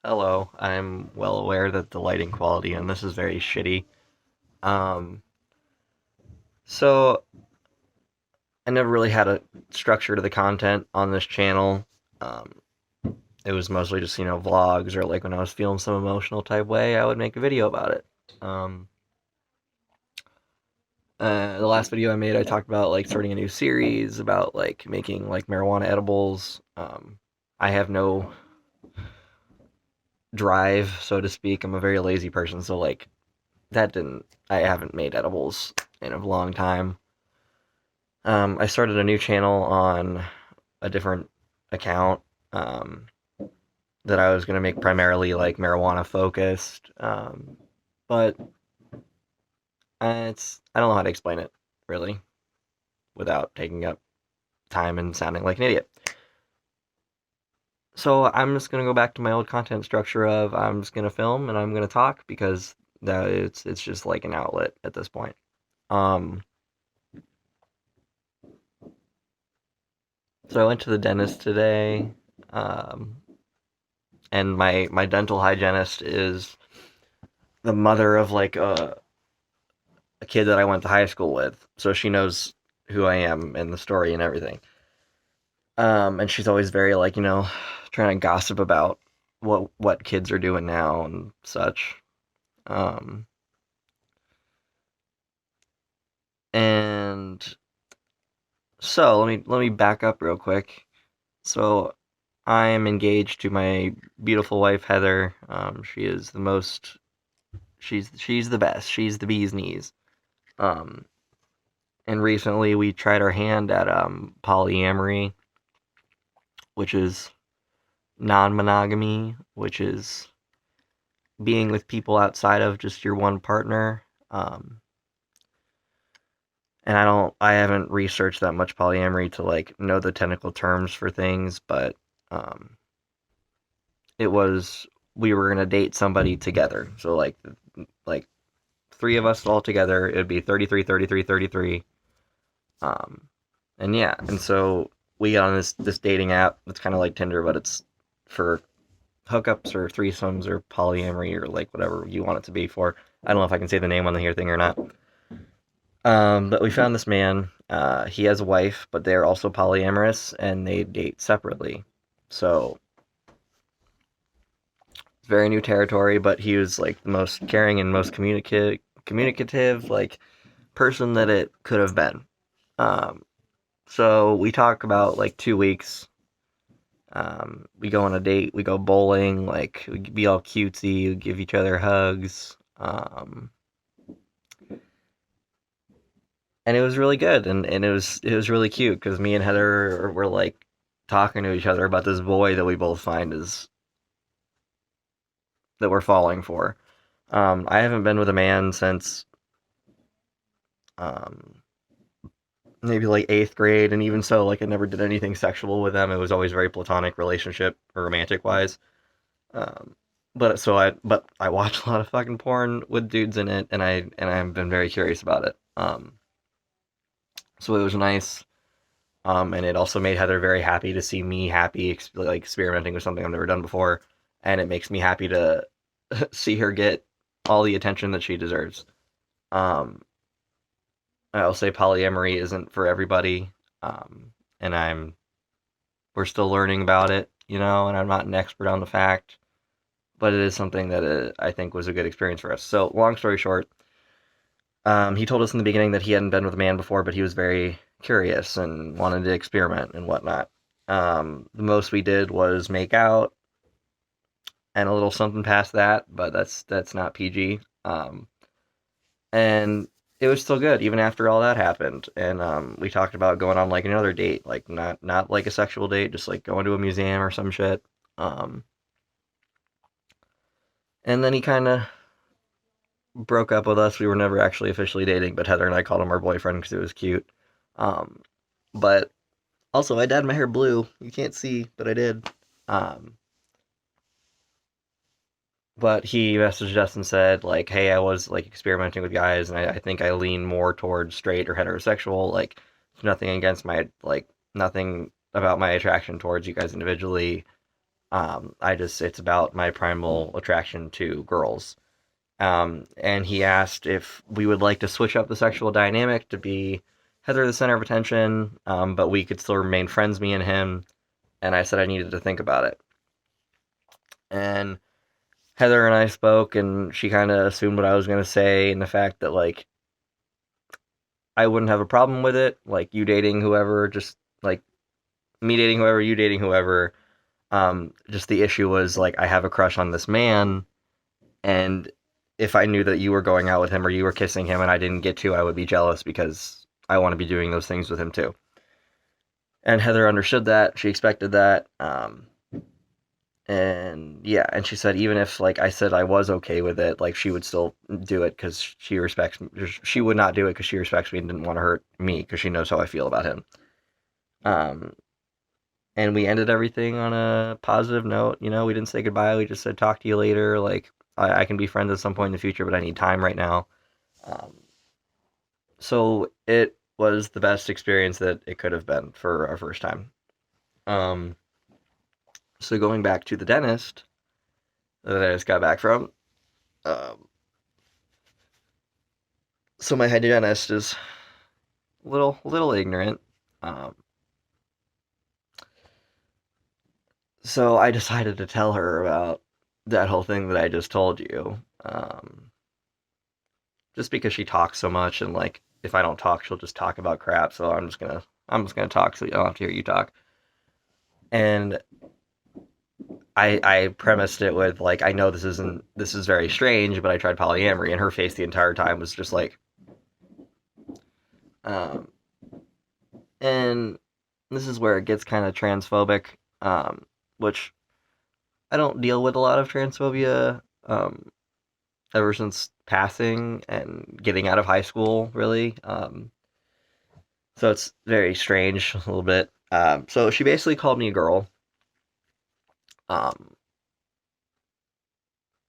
Hello, I'm well aware that the lighting quality on this is very shitty. Um, so I never really had a structure to the content on this channel. Um, it was mostly just, vlogs or like when I was feeling some emotional type way, I would make a video about it. Um, the last video I made, I talked about like starting a new series about like making like marijuana edibles. I have no drive, so to speak. I'm a very lazy person, so like I haven't made edibles in a long time. I started a new channel on a different account um, that I was going to make primarily like marijuana focused. But I don't know how to explain it really without taking up time and sounding like an idiot. So I'm just going to go back to my old content structure of I'm just going to film and I'm going to talk because it's just like an outlet at this point. Um, so I went to the dentist today. Um, and my dental hygienist is the mother of like a kid that I went to high school with, so she knows who I am and the story and everything. And she's always very like trying to gossip about what kids are doing now and such. Um, and so let me back up real quick. So I am engaged to my beautiful wife Heather. She is the most. She's the best. She's the bee's knees. Um, and recently we tried our hand at polyamory, which is non-monogamy, which is being with people outside of just your one partner. And I haven't researched that much polyamory to like know the technical terms for things, but um, it was we were gonna date somebody together. So like three of us all together, it'd be 33, 33, 33. Um, and yeah, and so we got on this dating app. It's kind of like Tinder, but it's for hookups or threesomes or polyamory or like whatever you want it to be for. I don't know if I can say the name on the here thing or not. But we found this man. He has a wife, but they're also polyamorous and they date separately. So it's very new territory. But he was like the most caring and most communicative like person that it could have been. Um, so we talk about like 2 weeks. We go on a date, we go bowling, like we be all cutesy, we give each other hugs. And it was really good, and it was really cute because me and Heather were like talking to each other about this boy that we both find is that we're falling for. I haven't been with a man since um, maybe like eighth grade, and even so, like I never did anything sexual with them. It was always very platonic relationship or romantic wise. Um, but I watch a lot of fucking porn with dudes in it, and I've been very curious about it. So it was nice. And it also made Heather very happy to see me happy, like experimenting with something I've never done before, and it makes me happy to see her get all the attention that she deserves. Um, I'll say polyamory isn't for everybody, and we're still learning about it, and I'm not an expert on the fact, but it is something that I think was a good experience for us. So, long story short, he told us in the beginning that he hadn't been with a man before, but he was very curious and wanted to experiment and whatnot. The most we did was make out and a little something past that, but that's not PG. And it was still good even after all that happened. And we talked about going on like another date, like not like a sexual date, just like going to a museum or some shit. Um, and then he kind of broke up with us. We were never actually officially dating, but Heather and I called him our boyfriend because it was cute. Um, but also, I dyed my hair blue. You can't see, but I did. Um, but he messaged us and said, like, hey, I was like experimenting with guys, and I think I lean more towards straight or heterosexual. Like, nothing against nothing about my attraction towards you guys individually. It's about my primal attraction to girls. And he asked if we would like to switch up the sexual dynamic to be Heather the center of attention, but we could still remain friends, me and him. And I said I needed to think about it. And Heather and I spoke, and she kind of assumed what I was going to say, and the fact that, like, I wouldn't have a problem with it, like, you dating whoever, just, like, me dating whoever, you dating whoever. Just the issue was, like, I have a crush on this man, and if I knew that you were going out with him or you were kissing him and I didn't get to, I would be jealous because I want to be doing those things with him too. And Heather understood that. She expected that. And yeah, and she said even if, like, I said I was okay with it, like, she would still do it because she respects me. She would not do it because she respects me and didn't want to hurt me because she knows how I feel about him. Um, and we ended everything on a positive note. You know, we didn't say goodbye. We just said talk to you later. Like, I can be friends at some point in the future, but I need time right now. Um, so it was the best experience that it could have been for our first time. Um, so going back to the dentist that I just got back from, um, so my hygienist is a little ignorant. Um, so I decided to tell her about that whole thing that I just told you. Just because she talks so much, and, like, if I don't talk, she'll just talk about crap. So I'm just gonna talk so you don't have to hear you talk. And I premised it with, like, I know this is very strange, but I tried polyamory, and her face the entire time was just like, um, and this is where it gets kind of transphobic, which I don't deal with a lot of transphobia, ever since passing and getting out of high school, really. So it's very strange, a little bit. So she basically called me a girl, um,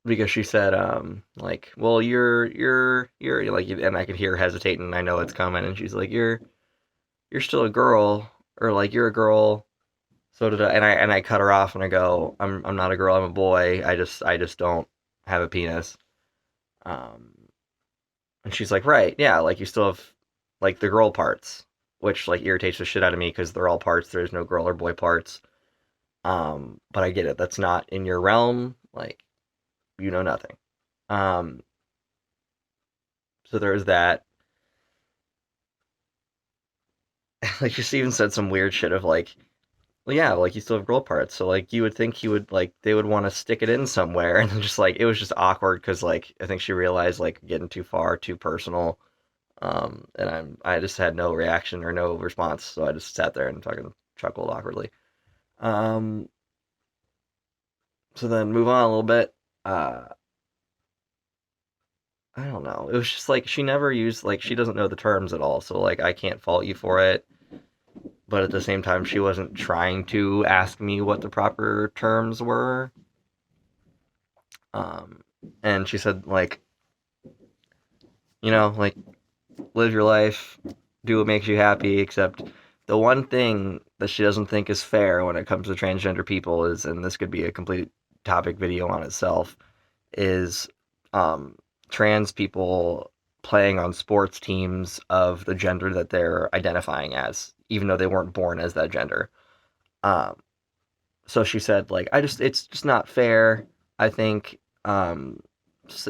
because she said, like, well, you're like, and I could hear her hesitating, and I know it's coming, and she's like, you're still a girl, or, like, you're a girl. So did I, and I cut her off, and I go, I'm not a girl, I'm a boy. I just don't have a penis. Um, and she's like, right, yeah, like, you still have, like, the girl parts, which, like, irritates the shit out of me because they're all parts. There's no girl or boy parts. But I get it. That's not in your realm. Like, you know nothing. Um, so there was that. Like, she even said some weird shit of, like, well, yeah, like, you still have girl parts, so, like, you would think he would, like, they would want to stick it in somewhere, and just, like, it was just awkward because, like, I think she realized, like, getting too far, too personal. And I just had no reaction or no response, so I just sat there and fucking chuckled awkwardly. Um, so then move on a little bit. Uh, I don't know. It was just like she never used, like, she doesn't know the terms at all, so, like, I can't fault you for it. But at the same time, she wasn't trying to ask me what the proper terms were. Um, and she said, like, like, live your life, do what makes you happy, except the one thing that she doesn't think is fair when it comes to transgender people is, and this could be a complete topic video on itself, is, um, trans people playing on sports teams of the gender that they're identifying as, even though they weren't born as that gender. Um, so she said, like, it's just not fair. I think,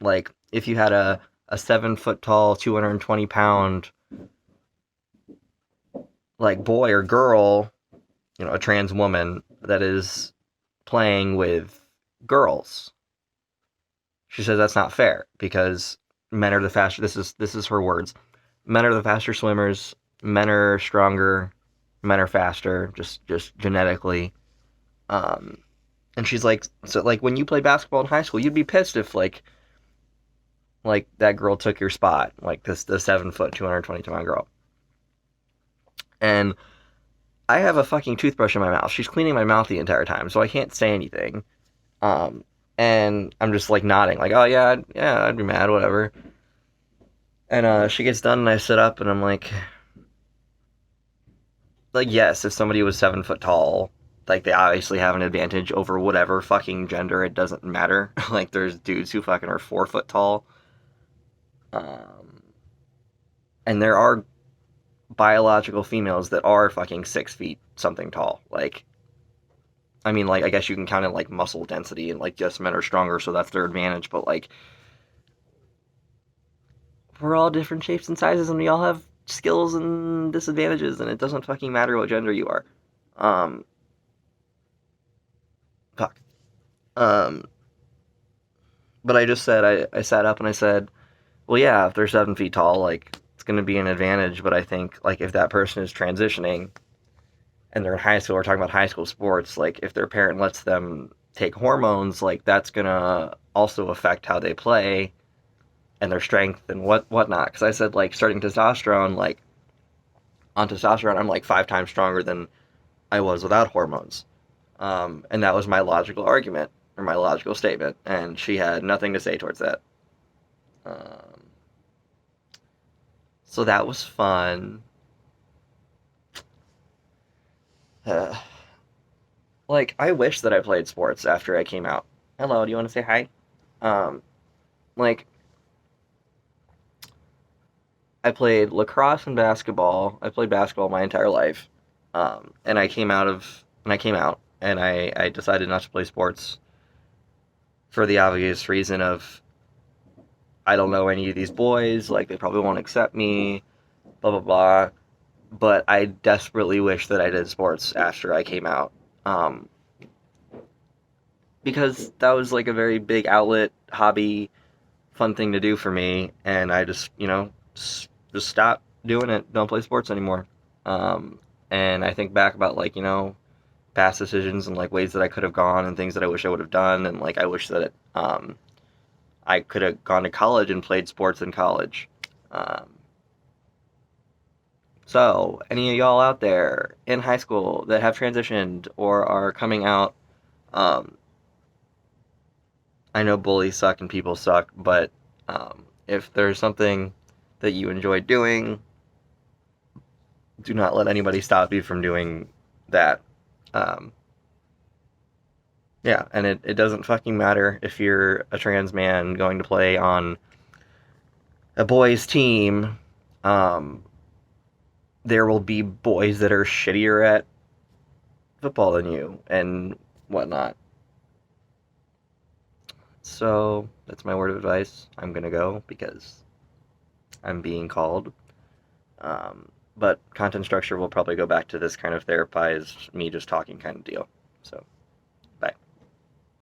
like, if you had a 7 foot tall, 220 pound, like, boy or girl, a trans woman that is playing with girls, she says that's not fair because men are the faster. This is her words. Men are the faster swimmers. Men are stronger. Men are faster, just genetically. Um, and she's like, so, like, when you played basketball in high school, you'd be pissed if, like that girl took your spot, like the 7 foot, 220 pound girl. And I have a fucking toothbrush in my mouth. She's cleaning my mouth the entire time, so I can't say anything. Um, and I'm just, like, nodding, like, oh yeah, yeah, I'd be mad, whatever. And she gets done, and I sit up, and I'm like, yes, if somebody was 7 foot tall, like they obviously have an advantage over whatever fucking gender. It doesn't matter. Like there's dudes who fucking are 4 foot tall, um, and there are biological females that are fucking 6 feet something tall. Like, I mean, like I guess you can count in like muscle density and like yes, men are stronger, so that's their advantage. But like we're all different shapes and sizes, and we all have skills and disadvantages, and it doesn't fucking matter what gender you are. Um, fuck. Um, but I just said I sat up and I said, well, yeah, if they're 7 feet tall, like it's going to be an advantage. But I think like if that person is transitioning and they're in high school, we're talking about high school sports. Like if their parent lets them take hormones, like that's gonna also affect how they play and their strength and whatnot. Because I said like starting testosterone, like on testosterone, I'm like 5 times stronger than I was without hormones. And that was my logical argument or my logical statement, and she had nothing to say towards that. Um, so that was fun. Uh, like I wish that I played sports after I came out. Hello, do you want to say hi? Um, like I played lacrosse and basketball. I played basketball my entire life, and I came out, and I decided not to play sports for the obvious reason of I don't know any of these boys. Like they probably won't accept me. Blah blah blah. But I desperately wish that I did sports after I came out, um, because that was like a very big outlet, hobby, fun thing to do for me, and I just just stopped doing it. Don't play sports anymore. Um, and I think back about like past decisions and like ways that I could have gone and things that I wish I would have done, and like I wish that I could have gone to college and played sports in college. Um, So, any of y'all out there in high school that have transitioned or are coming out, um, I know bullies suck and people suck, but if there's something that you enjoy doing, do not let anybody stop you from doing that. Um, yeah, and it doesn't fucking matter if you're a trans man going to play on a boys' team. Um, there will be boys that are shittier at football than you and whatnot. So that's my word of advice. I'm gonna go because I'm being called. But content structure will probably go back to this kind of therapized, me just talking kind of deal. So